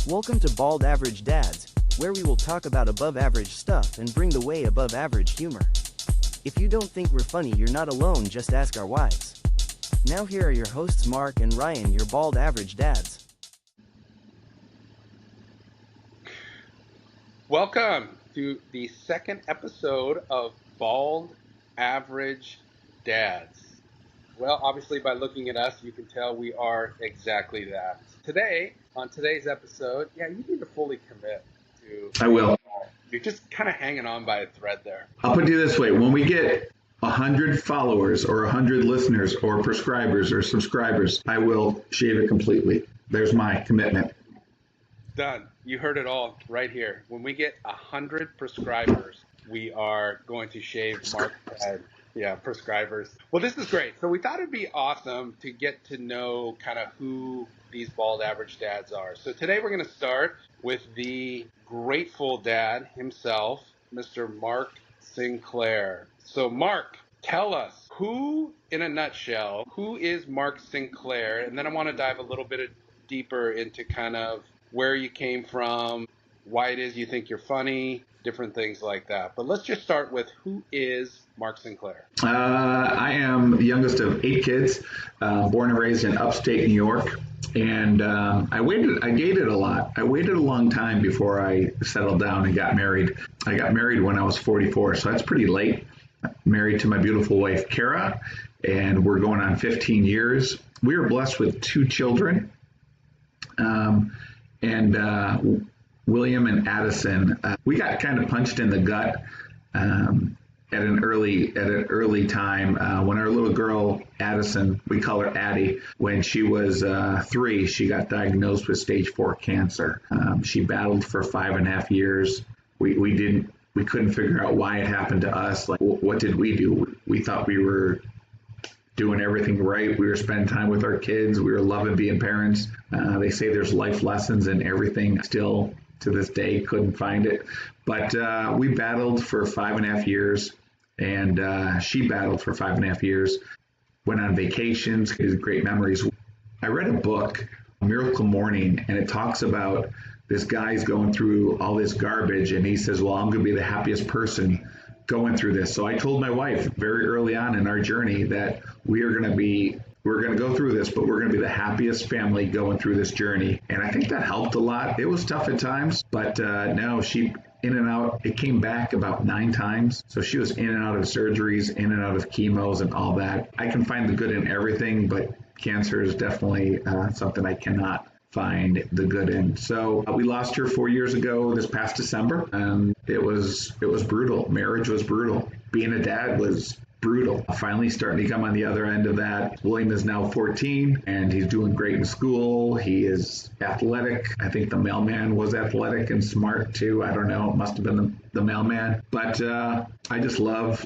Welcome to Bald Average Dads, where we will talk about above average stuff and bring the way above average humor. If you don't think we're funny, you're not alone, just ask our wives. Now here are your hosts Mark and Ryan, your bald average dads. Welcome to the second episode of Bald Average Dads. Well, obviously by looking at us, you can tell we are exactly that. Today, on today's episode, you need to fully commit to... I will. You're just kind of hanging on by a thread there. I'll put it this way. When we get 100 followers or 100 listeners or prescribers or subscribers, I will shave it completely. There's my commitment. Done. You heard it all right here. When we get 100 prescribers, we are going to shave Mark's head. Yeah, prescribers. Well, this is great. So we thought it'd be awesome to get to know kind of who these bald average dads are. So today we're going to start with the Grateful Dad himself, Mr. Mark Sinclair. So Mark, tell us who, in a nutshell, who is Mark Sinclair? And then I want to dive a little bit deeper into kind of where you came from, why it is you think you're funny, different things like that. But let's just start with who is Mark Sinclair? I am the youngest of 8 kids, born and raised in upstate New York. And I dated a lot. I waited a long time before I settled down and got married. I got married when I was 44, so that's pretty late. Married to my beautiful wife, Kara, and we're going on 15 years. We are blessed with 2 children. William and Addison, we got kind of punched in the gut at an early time when our little girl Addison, we call her Addie, when she was 3, she got diagnosed with stage 4 cancer. She battled for 5.5 years. We couldn't figure out why it happened to us. Like, what did we do? We thought we were doing everything right. We were spending time with our kids. We were loving being parents. They say there's life lessons in everything. Still, to this day, couldn't find it. But we battled for 5.5 years, and she battled for 5.5 years. Went on vacations, great memories. I read a book, Miracle Morning, and it talks about this guy's going through all this garbage, and he says, well, I'm going to be the happiest person going through this. So I told my wife very early on in our journey that we're going to go through this, but we're going to be the happiest family going through this journey. And I think that helped a lot. It was tough at times, but no, she in and out. It came back about 9 times. So she was in and out of surgeries, in and out of chemos and all that. I can find the good in everything, but cancer is definitely something I cannot find the good in. So we lost her 4 years ago this past December. It was brutal. Marriage was brutal. Being a dad was brutal. Finally starting to come on the other end of that. William is now 14 and he's doing great in school. He is athletic. I think the mailman was athletic and smart too. I don't know. It must have been the mailman. But I just love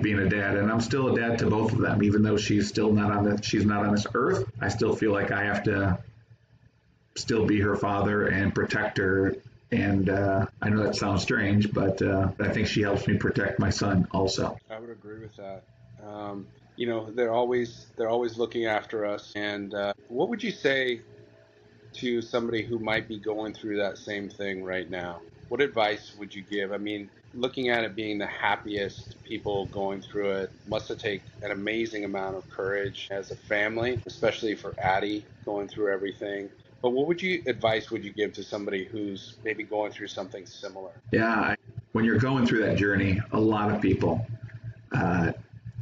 being a dad, and I'm still a dad to both of them, even though she's not on this earth. I still feel like I have to still be her father and protect her. And I know that sounds strange, but I think she helps me protect my son also. I would agree with that. They're always looking after us. And what would you say to somebody who might be going through that same thing right now? What advice would you give? I mean, looking at it being the happiest people going through it must have taken an amazing amount of courage as a family, especially for Addie going through everything. But what advice would you give to somebody who's maybe going through something similar? Yeah, when you're going through that journey, a lot of people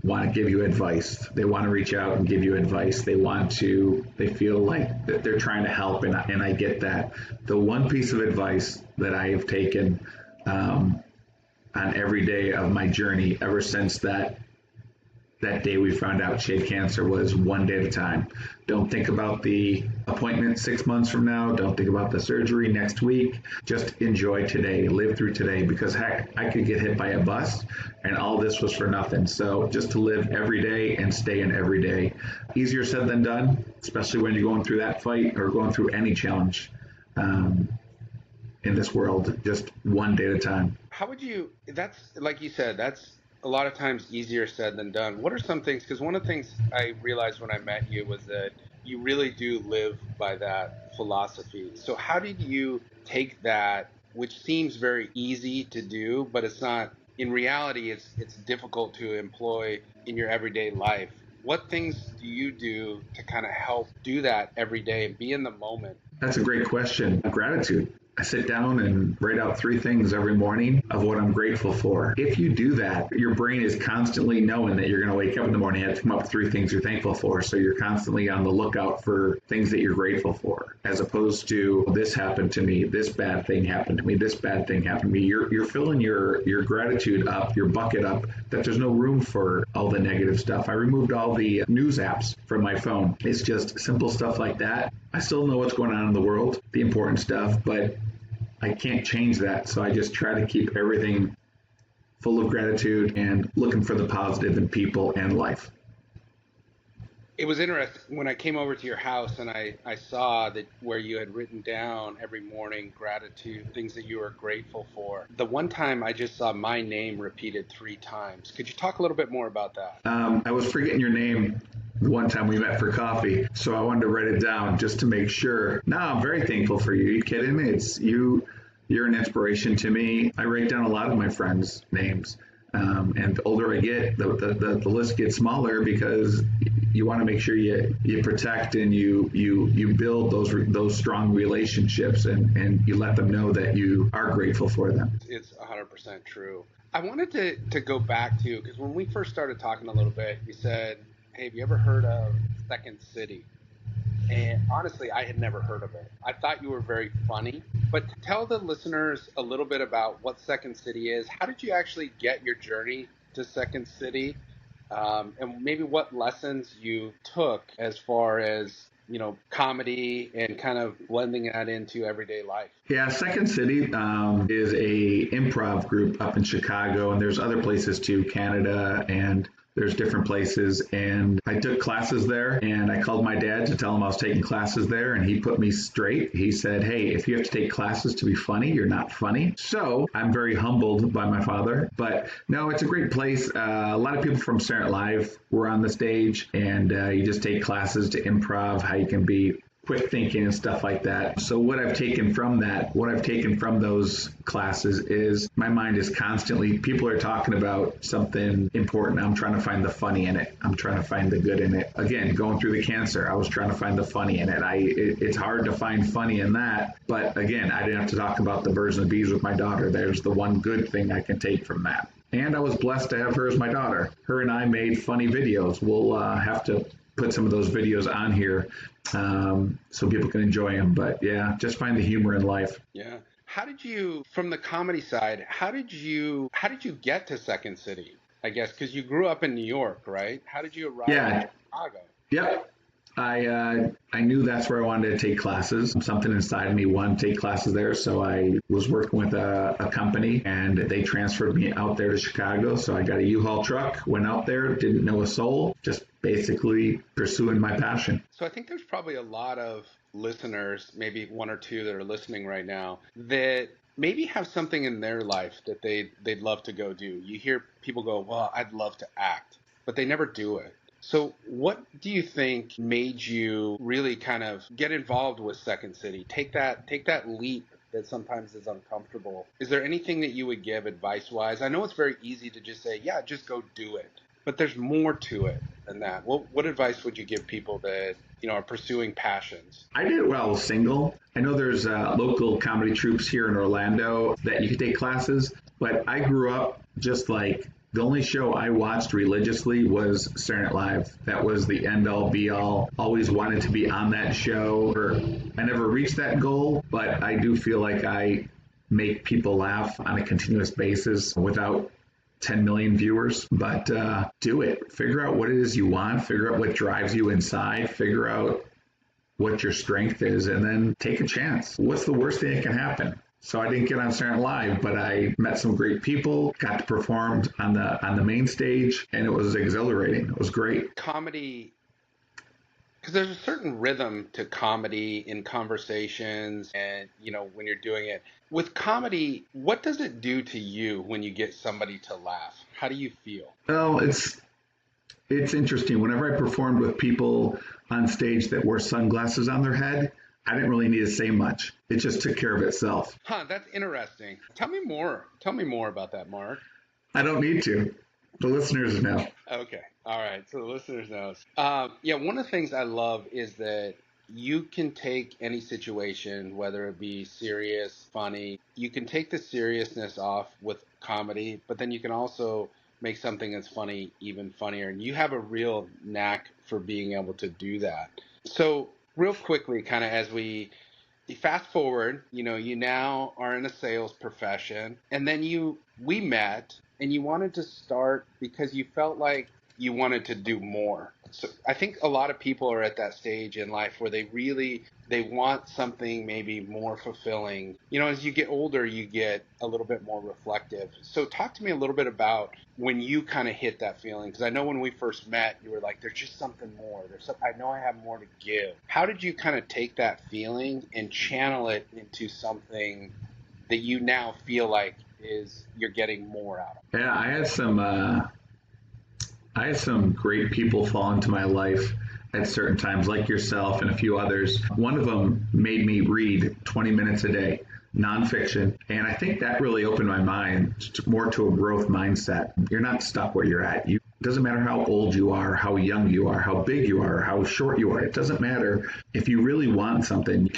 want to give you advice. They want to reach out and give you advice. They feel like that they're trying to help, and I get that. The one piece of advice that I have taken on every day of my journey ever since that day we found out she had cancer was one day at a time. Don't think about the appointment 6 months from now. Don't think about the surgery next week. Just enjoy today. Live through today, because heck, I could get hit by a bus and all this was for nothing. So just to live every day and stay in every day. Easier said than done, especially when you're going through that fight or going through any challenge in this world, just one day at a time. That's like you said, that's a lot of times easier said than done. What are some things, because one of the things I realized when I met you was that you really do live by that philosophy. So how did you take that, which seems very easy to do, but it's not, in reality, it's difficult to employ in your everyday life. What things do you do to kind of help do that every day and be in the moment? That's a great question. Gratitude. I sit down and write out 3 things every morning of what I'm grateful for. If you do that, your brain is constantly knowing that you're going to wake up in the morning and have to come up with 3 things you're thankful for. So you're constantly on the lookout for things that you're grateful for, as opposed to this happened to me, this bad thing happened to me, this bad thing happened to me. You're filling your gratitude up, your bucket up, that there's no room for all the negative stuff. I removed all the news apps from my phone. It's just simple stuff like that. I still know what's going on in the world, the important stuff, but I can't change that. So I just try to keep everything full of gratitude and looking for the positive in people and life. It was interesting when I came over to your house and I saw that where you had written down every morning gratitude, things that you were grateful for. The one time I just saw my name repeated 3 times. Could you talk a little bit more about that? I was forgetting your name the one time we met for coffee, so I wanted to write it down just to make sure. No, I'm very thankful for you. Are you kidding me? It's you. You're an inspiration to me. I write down a lot of my friends' names. And the older I get, the list gets smaller because you want to make sure you protect and you build those strong relationships and you let them know that you are grateful for them. It's 100% true. I wanted to go back to, because when we first started talking a little bit, you said, hey, have you ever heard of Second City? And honestly, I had never heard of it. I thought you were very funny, but tell the listeners a little bit about what Second City is. How did you actually get your journey to Second City? And maybe what lessons you took as far as, comedy and kind of blending that into everyday life. Yeah, Second City is a improv group up in Chicago, and there's other places too, Canada, and there's different places. And I took classes there, and I called my dad to tell him I was taking classes there, and he put me straight. He said, hey, if you have to take classes to be funny, you're not funny. So I'm very humbled by my father. But no, it's a great place. A lot of people from Saturday Night Live were on the stage, and you just take classes to improv, how you can be quick thinking and stuff like that. So what I've taken from those classes is my mind is constantly, people are talking about something important. I'm trying to find the funny in it. I'm trying to find the good in it. Again, going through the cancer, I was trying to find the funny in it. It's hard to find funny in that. But again, I didn't have to talk about the birds and the bees with my daughter. There's the one good thing I can take from that. And I was blessed to have her as my daughter. Her and I made funny videos. We'll have to put some of those videos on here so people can enjoy them. But yeah, just find the humor in life. Yeah. How did you, from the comedy side, how did you get to Second City? I guess because you grew up in New York, right? How did you arrive in Chicago? Yep. I knew that's where I wanted to take classes. Something inside of me wanted to take classes there, so I was working with a company, and they transferred me out there to Chicago. So I got a U-Haul truck, went out there, didn't know a soul, just basically pursuing my passion. So I think there's probably a lot of listeners, maybe 1 or 2 that are listening right now, that maybe have something in their life that they'd love to go do. You hear people go, well, I'd love to act, but they never do it. So what do you think made you really kind of get involved with Second City? Take that leap that sometimes is uncomfortable. Is there anything that you would give advice-wise? I know it's very easy to just say, yeah, just go do it. But there's more to it than that. What advice would you give people that, are pursuing passions? I did it when I was single. I know there's local comedy troupes here in Orlando that you could take classes, but I grew up just like the only show I watched religiously was Saturday Night Live. That was the end-all, be-all. Always wanted to be on that show. I never reached that goal, but I do feel like I make people laugh on a continuous basis without 10 million viewers. But do it. Figure out what it is you want. Figure out what drives you inside. Figure out what your strength is, and then take a chance. What's the worst thing that can happen? So I didn't get on Saturday Night Live, but I met some great people, got to perform on the main stage, and it was exhilarating. It was great. Comedy, because there's a certain rhythm to comedy in conversations and, when you're doing it. With comedy, what does it do to you when you get somebody to laugh? How do you feel? Well, it's interesting. Whenever I performed with people on stage that wore sunglasses on their head, I didn't really need to say much. It just took care of itself. Huh, that's interesting. Tell me more. Tell me more about that, Mark. I don't need to. The listeners know. Okay. All right. So the listeners know. Yeah, one of the things I love is that you can take any situation, whether it be serious, funny, you can take the seriousness off with comedy, but then you can also make something that's funny even funnier. And you have a real knack for being able to do that. So, real quickly, kind of as you fast forward, you now are in a sales profession, and then we met and you wanted to start because you felt like you wanted to do more. So I think a lot of people are at that stage in life where they want something maybe more fulfilling. As you get older, you get a little bit more reflective. So talk to me a little bit about when you kind of hit that feeling, because I know when we first met, you were like, there's just something more. I know I have more to give. How did you kind of take that feeling and channel it into something that you now feel like you're getting more out of? Yeah, I had some great people fall into my life at certain times, like yourself and a few others. One of them made me read 20 minutes a day, nonfiction. And I think that really opened my mind more to a growth mindset. You're not stuck where you're at. It doesn't matter how old you are, how young you are, how big you are, how short you are. It doesn't matter. If you really want something,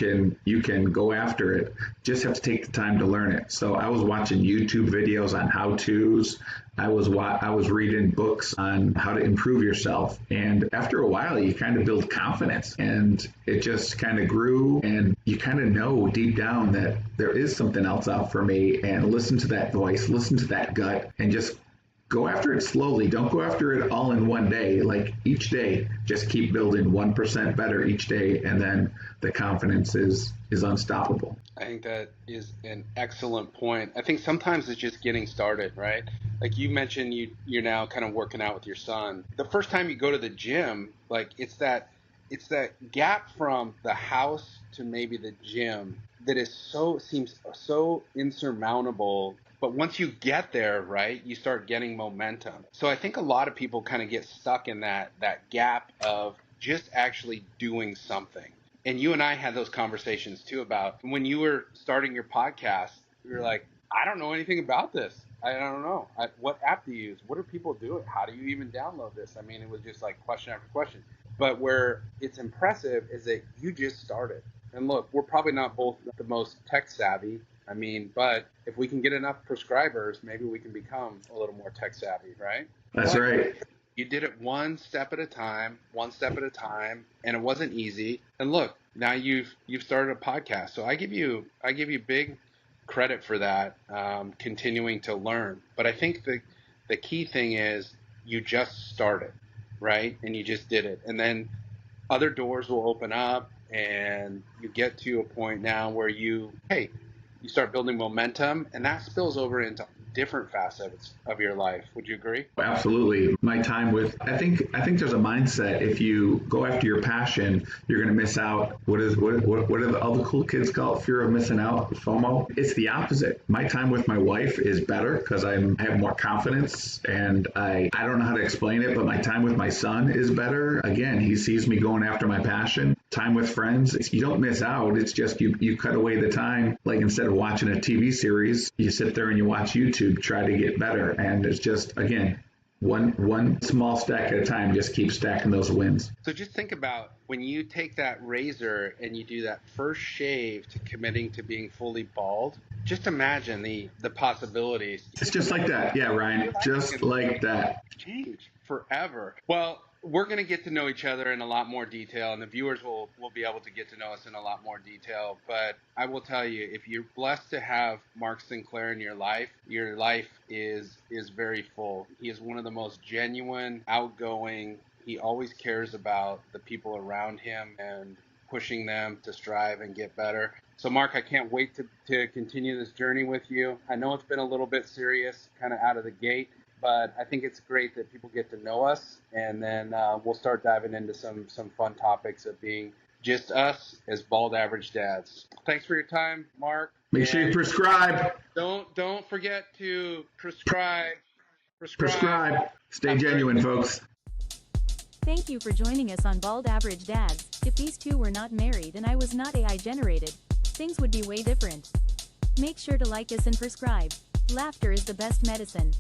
you can go after it. Just have to take the time to learn it. So I was watching YouTube videos on how-tos. I was reading books on how to improve yourself. And after a while, you kind of build confidence, and it just kind of grew, and you kind of know deep down that there is something else out for me, and listen to that voice, listen to that gut, and just go after it slowly. Don't go after it all in one day. Like each day, just keep building 1% better each day, and then the confidence is unstoppable. I think that is an excellent point. I think sometimes it's just getting started, right? Like you mentioned, you're now kind of working out with your son. The first time you go to the gym, like it's that gap from the house to maybe the gym that seems so insurmountable. But once you get there, right, you start getting momentum. So I think a lot of people kind of get stuck in that gap of just actually doing something. And you and I had those conversations too about when you were starting your podcast, you were like, I don't know anything about this. I don't know. What app do you use? What are people doing? How do you even download this? I mean, it was just like question after question. But where it's impressive is that you just started. And look, we're probably not both the most tech savvy. I mean, but if we can get enough prescribers, maybe we can become a little more tech savvy, right? That's right. You did it one step at a time, and it wasn't easy. And look, now you've started a podcast. So I give you big credit for that, continuing to learn. But I think the key thing is you just started, right? And you just did it. And then other doors will open up, and you get to a point now where you start building momentum, and that spills over into different facets of your life. Would you agree? Absolutely. My time with, I think there's a mindset. If you go after your passion, you're going to miss out. What are all the cool kids call it? Fear of missing out, FOMO. It's the opposite. My time with my wife is better because I have more confidence, and I don't know how to explain it, but my time with my son is better. Again, he sees me going after my passion. Time with friends, you don't miss out. It's just you cut away the time. Like instead of watching a TV series, you sit there and you watch YouTube, try to get better. And it's just, again, one small stack at a time, just keep stacking those wins. So just think about when you take that razor and you do that first shave to committing to being fully bald, just imagine the possibilities. It's just like that. Yeah, Ryan, just like that. Change forever. Well, we're going to get to know each other in a lot more detail, and the viewers will be able to get to know us in a lot more detail. But I will tell you, if you're blessed to have Mark Sinclair in your life is very full. He is one of the most genuine, outgoing. He always cares about the people around him and pushing them to strive and get better. So, Mark, I can't wait to continue this journey with you. I know it's been a little bit serious, kind of out of the gate, but I think it's great that people get to know us, and then we'll start diving into some fun topics of being just us as bald average dads. Thanks for your time, Mark. Make sure you prescribe. Don't forget to prescribe. Prescribe. Stay genuine, folks. Thank you for joining us on Bald Average Dads. If these two were not married and I was not AI generated, things would be way different. Make sure to like us and subscribe. Laughter is the best medicine.